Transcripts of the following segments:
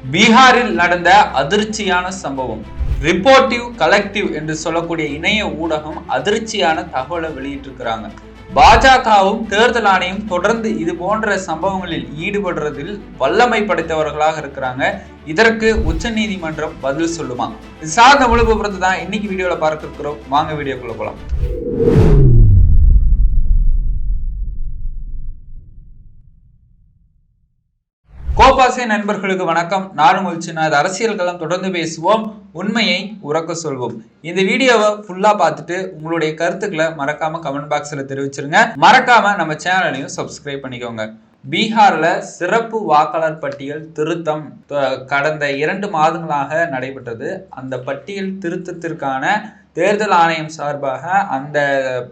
பீகாரில் நடந்த அதிர்ச்சியான சம்பவம். ரிப்போர்ட்டிவ் கலெக்டிவ் என்று சொல்லக்கூடிய இணைய ஊடகம் அதிர்ச்சியான தகவலை வெளியிட்டிருக்கிறாங்க. பாஜகவும் தேர்தல் ஆணையம் தொடர்ந்து இது போன்ற சம்பவங்களில் ஈடுபடுறதில் வல்லமை படைத்தவர்களாக இருக்கிறாங்க. இதற்கு உச்ச நீதிமன்றம் பதில் சொல்லுமா? இது சார்ந்த முழு விபரத்தை தான் இன்னைக்கு வீடியோல பார்க்க இருக்கிறோம். வாங்க வீடியோக்குள்ள போலாம். கோபாசே நண்பர்களுக்கு வணக்கம். நாடு முழிச்சுனா அரசியல் களம் தொடர்ந்து பேசுவோம், உண்மையை உறக்க சொல்வோம். இந்த வீடியோவை ஃபுல்லா பார்த்துட்டு உங்களுடைய கருத்துக்களை மறக்காம கமெண்ட் பாக்ஸ்ல தெரிவிச்சிருங்க. மறக்காம நம்ம சேனலையும் சப்ஸ்கிரைப் பண்ணிக்கோங்க. பீகார்ல சிறப்பு வாக்காளர் பட்டியல் திருத்தம் கடந்த 2 மாதங்களாக நடைபெற்றது. அந்த பட்டியல் திருத்தத்திற்கான தேர்தல் ஆணையம் சார்பாக அந்த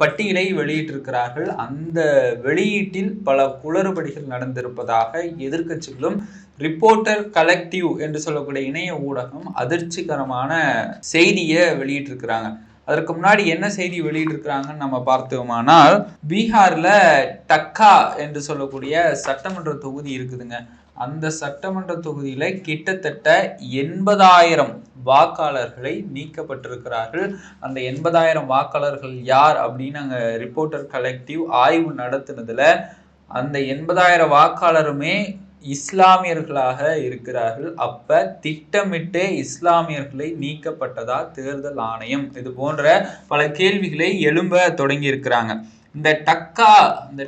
பட்டியலை வெளியிட்டிருக்கிறார்கள். அந்த வெளியீட்டில் பல குளறுபடிகள் நடந்திருப்பதாக எதிர்க்கட்சிகளும் ரிப்போர்ட்டர் கலெக்டிவ் என்று சொல்லக்கூடிய இணைய ஊடகம் அதிர்ச்சிகரமான செய்தியை வெளியிட்டிருக்கிறாங்க. அதற்கு முன்னாடி என்ன செய்தி வெளியிட்டிருக்கிறாங்கன்னு நம்ம பார்த்தோமானால், பீகார்ல டக்கா என்று சொல்லக்கூடிய சட்டமன்ற தொகுதி இருக்குதுங்க. அந்த சட்டமன்ற தொகுதியில கிட்டத்தட்ட 80,000 வாக்காளர்களை நீக்கப்பட்டிருக்கிறார்கள். அந்த 80,000 வாக்காளர்கள் யார் அப்படின்னு அங்க ரிப்போர்ட்டர் கலெக்டிவ் ஆய்வு நடத்தினதுல அந்த 80,000 வாக்காளருமே இஸ்லாமியர்களாக இருக்கிறார்கள். அப்ப திட்டமிட்டே இஸ்லாமியர்களை நீக்கப்பட்டதா தேர்தல் ஆணையம்? இது போன்ற பல கேள்விகளை எழும்ப தொடங்கி இருக்கிறாங்க. இந்த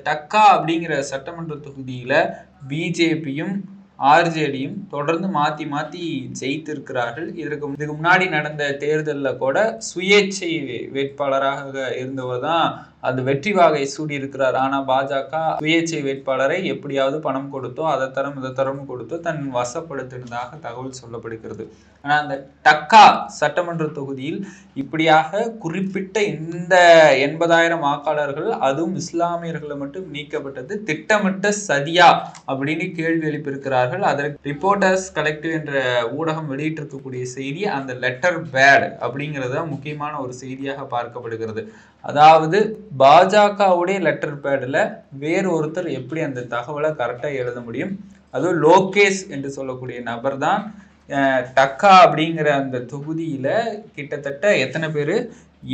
டக்கா அப்படிங்கிற சட்டமன்ற தொகுதியில பிஜேபியும் ஆர்ஜேடியும் தொடர்ந்து மாத்தி ஜெயித்திருக்கிறார்கள். இதுக்கு முன்னாடி நடந்த தேர்தலில் கூட சுயேட்சை வேட்பாளராக இருந்தவர் தான் அது வெற்றி வாகை சூடி இருக்கிறார். ஆனா பாஜக சுயேட்சை வேட்பாளரை எப்படியாவது பணம் கொடுத்தோ அதை தரம் கொடுத்தோ தன் வசப்படுத்தினதாக தகவல் சொல்லப்படுகிறது. ஆனா அந்த டக்கா சட்டமன்ற தொகுதியில் இப்படியாக குறிப்பிட்ட இந்த 80,000 வாக்காளர்கள், அதுவும் இஸ்லாமியர்களை மட்டும் நீக்கப்பட்டது திட்டமிட்ட சதியா அப்படின்னு கேள்வி எழுப்பியிருக்கிறார்கள். அதற்கு ரிப்போர்ட்டர்ஸ் கலெக்டிவ் என்ற ஊடகம் வெளியிட்டிருக்கக்கூடிய செய்தி அந்த லெட்டர் பேட் அப்படிங்கிறத முக்கியமான ஒரு செய்தியாக பார்க்கப்படுகிறது. அதாவது பாஜகவுடைய லெட்டர் பேட்ல வேறு ஒருத்தர் எப்படி அந்த தகவலை கரெக்டா எழுத முடியும்? அதுவும் லோகேஷ் என்று சொல்லக்கூடிய நபர் தான் டக்கா அப்படிங்கிற அந்த தொகுதியில கிட்டத்தட்ட எத்தனை பேரு?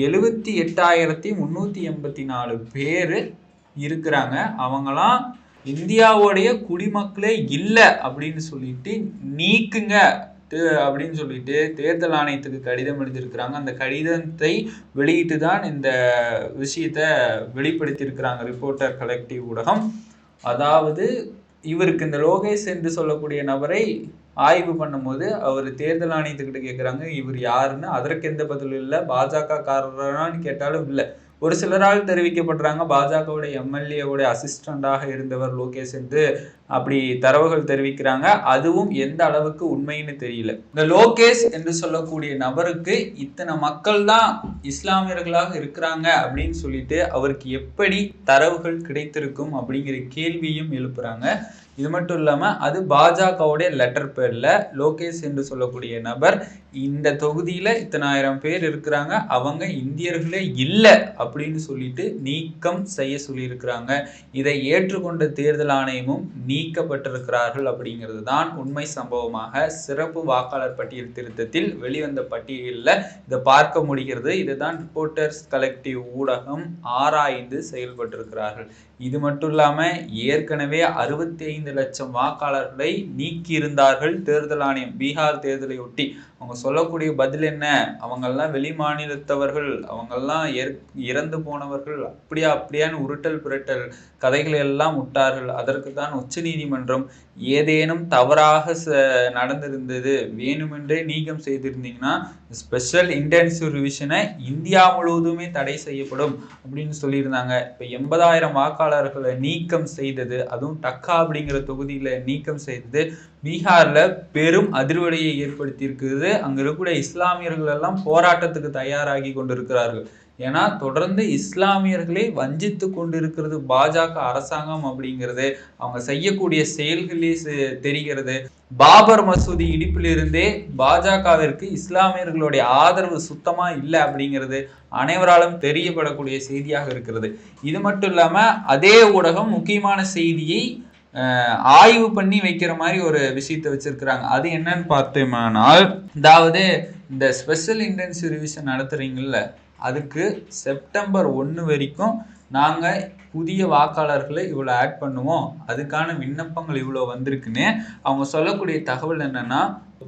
78,384 பேரு இருக்கிறாங்க. அவங்களாம் இந்தியாவுடைய குடிமக்களே இல்லை அப்படின்னு சொல்லிட்டு நீக்குங்க அப்படின்னு சொல்லிட்டு தேர்தல் ஆணையத்துக்கு கடிதம் எழுதியிருக்கிறாங்க. அந்த கடிதத்தை வெளியிட்டு தான் இந்த விஷயத்த வெளிப்படுத்தியிருக்கிறாங்க ரிப்போர்ட்டர் கலெக்டிவ் ஊடகம். அதாவது இவருக்கு இந்த லோகேஷ் என்று சொல்லக்கூடிய நபரை ஆய்வு பண்ணும்போது அவர் தேர்தல் ஆணையத்துக்கிட்ட கேட்குறாங்க இவர் யாருன்னு. அதற்கு எந்த பதிலும் இல்லை. பாஜக காரரான்னு கேட்டாலும் இல்லை. ஒரு சிலரால் தெரிவிக்கப்படுறாங்க பாஜகவுடைய எம்எல்ஏவுடைய அசிஸ்டண்டாக இருந்தவர் லோகேஷ் என்று அப்படி தரவுகள் தெரிவிக்கிறாங்க. அதுவும் எந்த அளவுக்கு உண்மைன்னு தெரியல. இந்த லோகேஷ் என்று சொல்லக்கூடிய நபருக்கு இத்தனை மக்கள் தான் இஸ்லாமியர்களாக இருக்கிறாங்க அப்படின்னு சொல்லிட்டு அவருக்கு எப்படி தரவுகள் கிடைத்திருக்கும் அப்படிங்கிற கேள்வியும் எழுப்புறாங்க. இது மட்டும் இல்லாம அது பாஜகவுடைய லெட்டர் பேர்ல லோகேஷ் என்று சொல்லக்கூடிய நபர் இந்த தொகுதியில இத்தனை ஆயிரம் பேர் இருக்கிறாங்க, அவங்க இந்தியர்களே இல்லை அப்படின்னு சொல்லிட்டு நீக்கம் செய்ய சொல்லியிருக்கிறாங்க. இதை ஏற்றுக்கொண்ட தேர்தல் ஆணையமும் நீக்கப்பட்டிருக்கிறார்கள் அப்படிங்கிறது தான் உண்மை சம்பவமாக சிறப்பு வாக்காளர் பட்டியல் திருத்தத்தில் வெளிவந்த பட்டியலில் இதை பார்க்க முடிகிறது. இதுதான் ரிப்போர்ட்டர்ஸ் கலெக்டிவ் ஊடகம் ஆராய்ந்து செயல்பட்டிருக்கிறார்கள். இது மட்டும் இல்லாம ஏற்கனவே 65 லட்சம் வாக்காளர்களை நீக்கி இருந்தார்கள் தேர்தல் ஆணையம் பீகார் தேர்தலை ஒட்டி. அவங்க சொல்லக்கூடிய பதில் என்ன? அவங்கெல்லாம் வெளி மாநிலத்தவர்கள், அவங்கெல்லாம் இறந்து போனவர்கள், அப்படியான்னு உருட்டல் புரட்டல் கதைகளை எல்லாம் விட்டார்கள். அதற்கு தான் உச்ச நீதிமன்றம் ஏதேனும் தவறாக நடந்திருந்தது, வேணுமென்றே நீக்கம் செய்திருந்தீங்கன்னா ஸ்பெஷல் இன்டென்சிவ் ரிவிஷனை இந்தியா முழுவதுமே தடை செய்யப்படும் அப்படின்னு சொல்லியிருந்தாங்க. இப்போ 80,000 வாக்காளர்களை நீக்கம் செய்தது, அதுவும் டக்கா அப்படிங்கிற தொகுதியில நீக்கம் செய்தது பீகார்ல பெரும் அதிர்வலையை ஏற்படுத்தி இருக்குது. அங்க இருக்கக்கூடிய இஸ்லாமியர்கள் எல்லாம் போராட்டத்துக்கு தயாராகி கொண்டிருக்கிறார்கள். ஏன்னா தொடர்ந்து இஸ்லாமியர்களை வஞ்சித்து கொண்டிருக்கிறது பாஜக அரசாங்கம் அப்படிங்கிறது அவங்க செய்யக்கூடிய செயல்களே தெரிகிறது. பாபர் மசூதி இடிப்பிலிருந்தே பாஜகவிற்கு இஸ்லாமியர்களுடைய ஆதரவு சுத்தமா இல்லை அப்படிங்கிறது அனைவராலும் தெரியப்படக்கூடிய செய்தியாக இருக்கிறது. இது மட்டும் இல்லாம அதே ஊடகம் முக்கியமான செய்தியை ஆய்வு பண்ணி வைக்கிற மாதிரி ஒரு விஷயத்தை வச்சிருக்கிறாங்க. அது என்னன்னு பார்த்தோம்னால், அதாவது இந்த ஸ்பெஷல் இன்டென்சிவ் ரிவிஷன் நடத்துறீங்கல்ல, அதுக்கு செப்டம்பர் 1 வரைக்கும் நாங்கள் புதிய வாக்காளர்களை இவ்வளோ ஆட் பண்ணுவோம், அதுக்கான விண்ணப்பங்கள் இவ்வளோ வந்திருக்குன்னு அவங்க சொல்லக்கூடிய தகவல் என்னன்னா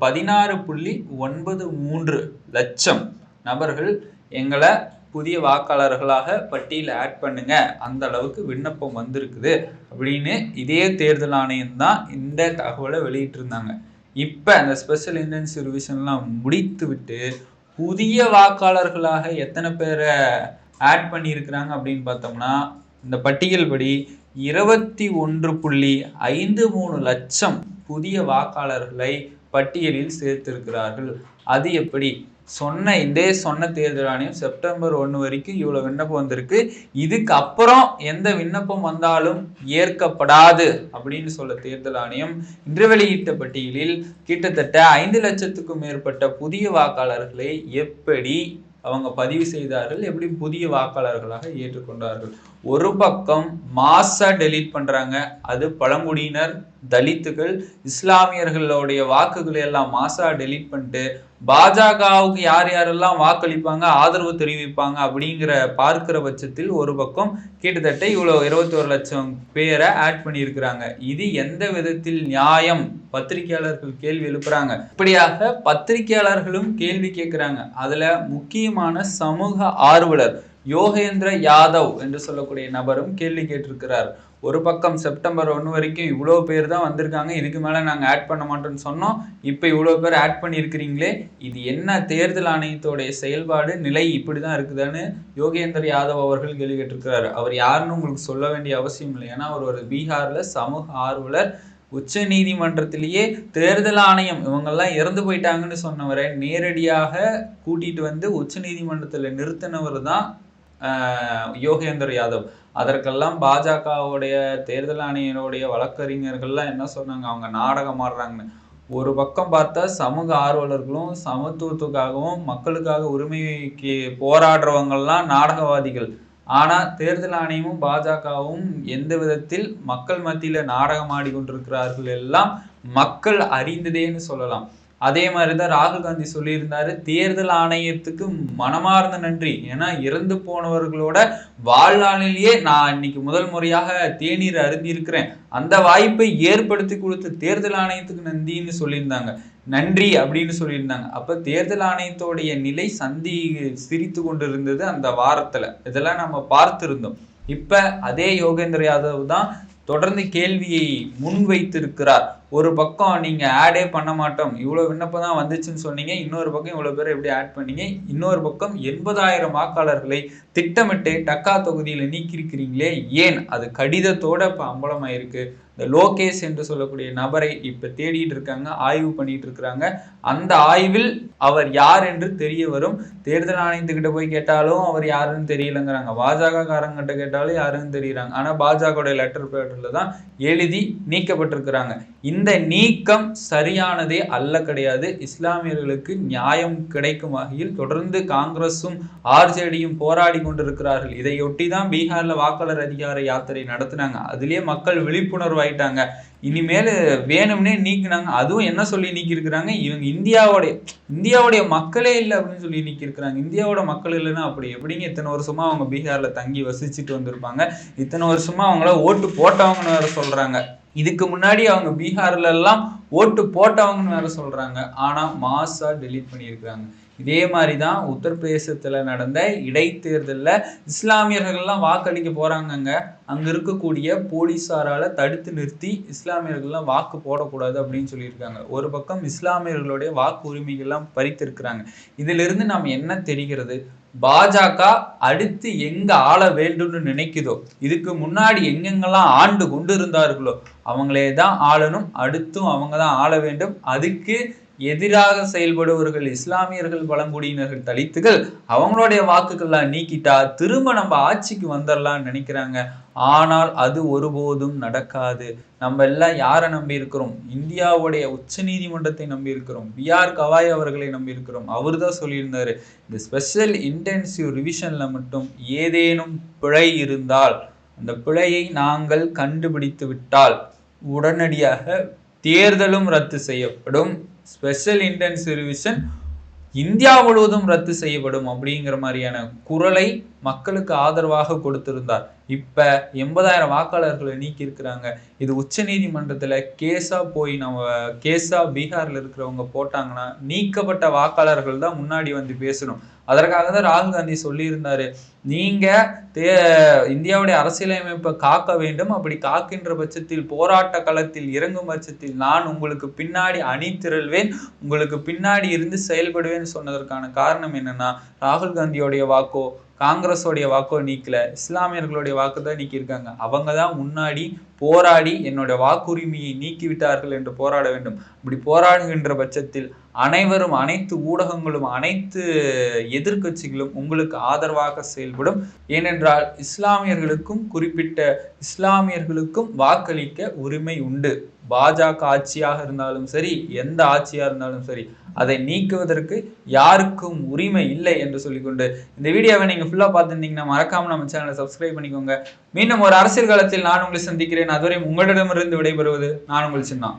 16.93 லட்சம் நபர்கள் எங்களை புதிய வாக்காளர்களாக பட்டியலில் ஆட் பண்ணுங்க, அந்த அளவுக்கு விண்ணப்பம் வந்திருக்குது அப்படின்னு இதே தேர்தல் ஆணையம் தான் இந்த தகவலை வெளியிட்டு இருந்தாங்க. இப்போ அந்த ஸ்பெஷல் இன்டென்சிவ் ரிவிஷன்லாம் முடித்து விட்டு புதிய வாக்காளர்களாக எத்தனை பேரை ஆட் பண்ணியிருக்கிறாங்க அப்படின்னு பார்த்தோம்னா, இந்த பட்டியல் படி 21.53 லட்சம் புதிய வாக்காளர்களை பட்டியலில் சேர்த்திருக்கிறார்கள். அது எப்படி? சொன்ன தேர்தல் ஆணையம் செப்டம்பர் 1 வரைக்கும் இவ்வளவு விண்ணப்பம் வந்திருக்கு, இதுக்கு அப்புறம் எந்த விண்ணப்பம் வந்தாலும் ஏற்கப்படாது அப்படின்னு சொல்ல தேர்தல் ஆணையம் இன்று வெளியிட்ட பட்டியலில் கிட்டத்தட்ட 5 லட்சத்துக்கும் மேற்பட்ட புதிய வாக்காளர்களை எப்படி அவங்க பதிவு செய்தார்கள், எப்படி புதிய வாக்காளர்களாக ஏற்றுக்கொண்டார்கள். ஒரு பக்கம் மாசா டெலீட் பண்றாங்க, அது பழங்குடியினர், தலித்துகள், இஸ்லாமியர்களுடைய வாக்குகளை எல்லாம் மாசா டெலீட் பண்ணிட்டு பாஜகவுக்கு யார் யாரெல்லாம் வாக்களிப்பாங்க, ஆதரவு தெரிவிப்பாங்க அப்படிங்கிற பார்க்கிற பட்சத்தில் ஒரு பக்கம் கிட்டத்தட்ட இவ்வளவு 21 லட்சம் பேரை ஆட் பண்ணியிருக்கிறாங்க. இது எந்த விதத்தில் நியாயம்? பத்திரிகையாளர்கள் கேள்வி எழுப்புறாங்க. இப்படியாக பத்திரிகையாளர்களும் கேள்வி கேட்கிறாங்க. அதுல முக்கியமான சமூக ஆர்வலர் யோகேந்திர யாதவ் என்று சொல்லக்கூடிய நபரும் கேள்வி கேட்டிருக்கிறார். ஒரு பக்கம் செப்டம்பர் 1 வரைக்கும் இவ்வளோ பேர் தான் வந்திருக்காங்க, இதுக்கு மேலே நாங்கள் ஆட் பண்ண மாட்டோம்னு சொன்னோம், இப்போ இவ்வளோ பேர் ஆட் பண்ணியிருக்கிறீங்களே, இது என்ன தேர்தல் ஆணையத்தோடைய செயல்பாடு, நிலை இப்படி தான் இருக்குதான்னு யோகேந்திர யாதவ் அவர்கள் கேள்வி கேட்டிருக்கிறார். அவர் யாருன்னு உங்களுக்கு சொல்ல வேண்டிய அவசியம் இல்லை, ஏன்னா அவர் ஒரு பீகாரில் சமூக ஆர்வலர். உச்ச நீதிமன்றத்திலேயே தேர்தல் ஆணையம் இவங்கெல்லாம் இறந்து போயிட்டாங்கன்னு சொன்னவரை நேரடியாக கூட்டிட்டு வந்து உச்ச நீதிமன்றத்தில் நிறுத்தினவர் தான் யோகேந்திர யாதவ். அதற்கெல்லாம் பாஜகவுடைய தேர்தல் ஆணையருடைய வழக்கறிஞர்கள்லாம் என்ன சொன்னாங்க, அவங்க நாடகம் ஆடுறாங்கன்னு. ஒரு பக்கம் பார்த்தா சமூக ஆர்வலர்களும் சமத்துவத்துக்காகவும் மக்களுக்காக உரிமைக்கு போராடுறவங்கெல்லாம் நாடகவாதிகள். ஆனா தேர்தல் ஆணையமும் பாஜகவும் எந்த விதத்தில் மக்கள் மத்தியில நாடகம் ஆடி கொண்டிருக்கிறார்கள் எல்லாம் மக்கள் அறிந்ததேன்னு சொல்லலாம். அதே மாதிரிதான் ராகுல் காந்தி சொல்லியிருந்தாரு, தேர்தல் ஆணையத்துக்கு மனமார்ந்த நன்றி, ஏன்னா இறந்து போனவர்களோட வாழ்நாளிலேயே நான் இன்னைக்கு முதல் முறையாக தேநீர் அருந்தி இருக்கிறேன், அந்த வாய்ப்பை ஏற்படுத்தி கொடுத்த தேர்தல் ஆணையத்துக்கு நன்றின்னு சொல்லியிருந்தாங்க, நன்றி அப்படின்னு சொல்லியிருந்தாங்க. அப்ப தேர்தல் ஆணையத்தோடைய நிலை சிரித்து கொண்டு இருந்தது அந்த வாரத்துல, இதெல்லாம் நம்ம பார்த்திருந்தோம். இப்ப அதே யோகேந்திர யாதவ் தான் தொடர்ந்து கேள்வியை முன்வைத்திருக்கிறார். ஒரு பக்கம் நீங்க ஆடே பண்ண மாட்டோம், இவ்வளவு விண்ணப்பம் தான் வந்துச்சுன்னு சொன்னீங்க, இன்னொரு பக்கம் இவ்வளவு பேர் எப்படி ஆட் பண்ணீங்க, இன்னொரு பக்கம் 80,000 வாக்காளர்களை திட்டமிட்டு டக்கா தொகுதியில நீக்கிருக்கிறீங்களே ஏன்? அது கடிதத்தோட இப்ப அம்பலமாயிருக்கு. இந்த லோகேஷ் என்று சொல்லக்கூடிய நபரை இப்ப தேடிட்டு இருக்காங்க, ஆய்வு பண்ணிட்டு இருக்கிறாங்க. அந்த ஆய்வில் அவர் யார் என்று தெரிய வரும். தேர்தல் ஆணையத்துக்கிட்ட போய் கேட்டாலும் அவர் யாருன்னு தெரியலங்கிறாங்க, பாஜக காரங்கிட்ட கேட்டாலும் யாருன்னு தெரியுறாங்க. ஆனா பாஜக லெட்டர் பேப்பர்ல தான் எழுதி நீக்கப்பட்டிருக்கிறாங்க. இந்த நீக்கம் சரியானதே அல்ல, கிடையாது. இஸ்லாமியர்களுக்கு நியாயம் கிடைக்கும் வகையில் தொடர்ந்து காங்கிரஸும் ஆர்ஜேடியும் போராடி கொண்டிருக்கிறார்கள். இதையொட்டி தான் பீகார்ல வாக்காளர் அதிகார யாத்திரை நடத்தினாங்க. அதுலயே மக்கள் விழிப்புணர்வு ஆயிட்டாங்க. இனிமேல் வேணும்னே நீக்கினாங்க. அதுவும் என்ன சொல்லி நீக்கி இருக்கிறாங்க, இவங்க இந்தியாவுடைய மக்களே இல்லை அப்படின்னு சொல்லி நீக்கி இருக்கிறாங்க. இந்தியாவோட மக்கள் இல்லைன்னா அப்படி எப்படிங்க இத்தனை வருஷமா அவங்க பீகார்ல தங்கி வசிச்சுட்டு வந்திருப்பாங்க, இத்தனை வருஷமா அவங்கள ஓட்டு போட்டவங்கன்னு வேற சொல்றாங்க. இதுக்கு முன்னாடி அவங்க பீகார்ல எல்லாம் ஓட்டு போட்டவங்கன்னு வேற சொல்றாங்க. ஆனா மாசா டெலீட் பண்ணியிருக்கிறாங்க. இதே மாதிரிதான் உத்தரப்பிரதேசத்துல நடந்த இடைத்தேர்தல்ல இஸ்லாமியர்கள்லாம் வாக்களிக்க போறாங்கங்க. அங்க இருக்கக்கூடிய போலீசாரால தடுத்து நிறுத்தி இஸ்லாமியர்கள்லாம் வாக்கு போடக்கூடாது அப்படின்னு சொல்லியிருக்காங்க. ஒரு பக்கம் இஸ்லாமியர்களுடைய வாக்கு உரிமைகள்லாம் பறித்திருக்கிறாங்க. இதுல இருந்து நாம் என்ன தெரிகிறது, பாஜக அடுத்து எங்க ஆள வேண்டும்னு நினைக்குதோ, இதுக்கு முன்னாடி எங்கெங்கெல்லாம் ஆண்டு கொண்டு இருந்தார்களோ அவங்களே தான் ஆளணும், அடுத்தும் அவங்க தான் ஆள வேண்டும். அதுக்கு எதிராக செயல்படுவர்கள் இஸ்லாமியர்கள், பழங்குடியினர்கள், தலித்துகள், அவங்களுடைய வாக்குகள்லாம் நீக்கிட்டா திரும்ப நம்ம ஆட்சிக்கு வந்துடலாம்னு நினைக்கிறாங்க. ஆனால் அது ஒருபோதும் நடக்காது. நம்ம எல்லாம் யாரை நம்பி இருக்கிறோம், இந்தியாவுடைய உச்ச நீதிமன்றத்தை நம்பி இருக்கிறோம், பிஆர் கவாய் அவர்களை நம்பி இருக்கிறோம். அவர் தான் சொல்லியிருந்தாரு, இந்த ஸ்பெஷல் இன்டென்சிவ் ரிவிஷன்ல மட்டும் ஏதேனும் பிழை இருந்தால், அந்த பிழையை நாங்கள் கண்டுபிடித்து விட்டால் உடனடியாக தேர்தலும் ரத்து செய்யப்படும், ஸ்பெஷல் இன்டென்சிவ் ரிவிஷன் இந்தியா முழுவதும் ரத்து செய்யப்படும் அப்படிங்கிற மாதிரியான குரலை மக்களுக்கு ஆதரவாக கொடுத்திருந்தார். இப்ப 80,000 வாக்காளர்களை நீக்கி இருக்கிறாங்க. இது உச்ச நீதிமன்றத்துல கேஸா பீகார்ல இருக்கிறவங்க போட்டாங்கன்னா நீக்கப்பட்ட வாக்காளர்கள் தான் முன்னாடி வந்து பேசணும். அதற்காக தான் ராகுல் காந்தி சொல்லி இருந்தாரு, நீங்க இந்தியாவுடைய அரசியலமைப்பை காக்க வேண்டும், அப்படி காக்கின்ற பட்சத்தில் போராட்ட களத்தில் இறங்கும் பட்சத்தில் நான் உங்களுக்கு பின்னாடி அணி திரள்வேன், உங்களுக்கு பின்னாடி இருந்து செயல்படுவேன்னு சொன்னதற்கான காரணம் என்னன்னா, ராகுல் காந்தியோடைய வாக்கோ காங்கிரஸோடைய வாக்கோ நீக்கல, இஸ்லாமியர்களுடைய வாக்கு தான் நீக்கியிருக்காங்க. அவங்க தான் முன்னாடி போராடி என்னோட வாக்குரிமையை நீக்கிவிட்டார்கள் என்று போராட வேண்டும். இப்படி போராடுகின்ற பட்சத்தில் அனைவரும், அனைத்து ஊடகங்களும், அனைத்து எதிர்கட்சிகளும் உங்களுக்கு ஆதரவாக செயல்படும். ஏனென்றால் இஸ்லாமியர்களுக்கும் குறிப்பிட்ட இஸ்லாமியர்களுக்கும் வாக்களிக்க உரிமை உண்டு. பாஜக ஆட்சியாக இருந்தாலும் சரி, எந்த ஆட்சியா இருந்தாலும் சரி, அதை நீக்குவதற்கு யாருக்கும் உரிமை இல்லை என்று சொல்லிக்கொண்டு இந்த வீடியோவை நீங்க ஃபுல்லா பார்த்துருந்தீங்கன்னா மறக்காம நம்ம சேனலை சப்ஸ்கிரைப் பண்ணிக்கோங்க. மீண்டும் ஒரு அரசியல் காலத்தில் நான் உங்களை சந்திக்கிறேன். அதுவரை உங்களிடமிருந்து விடைபெறுவது நான் உங்கள் சின்னா.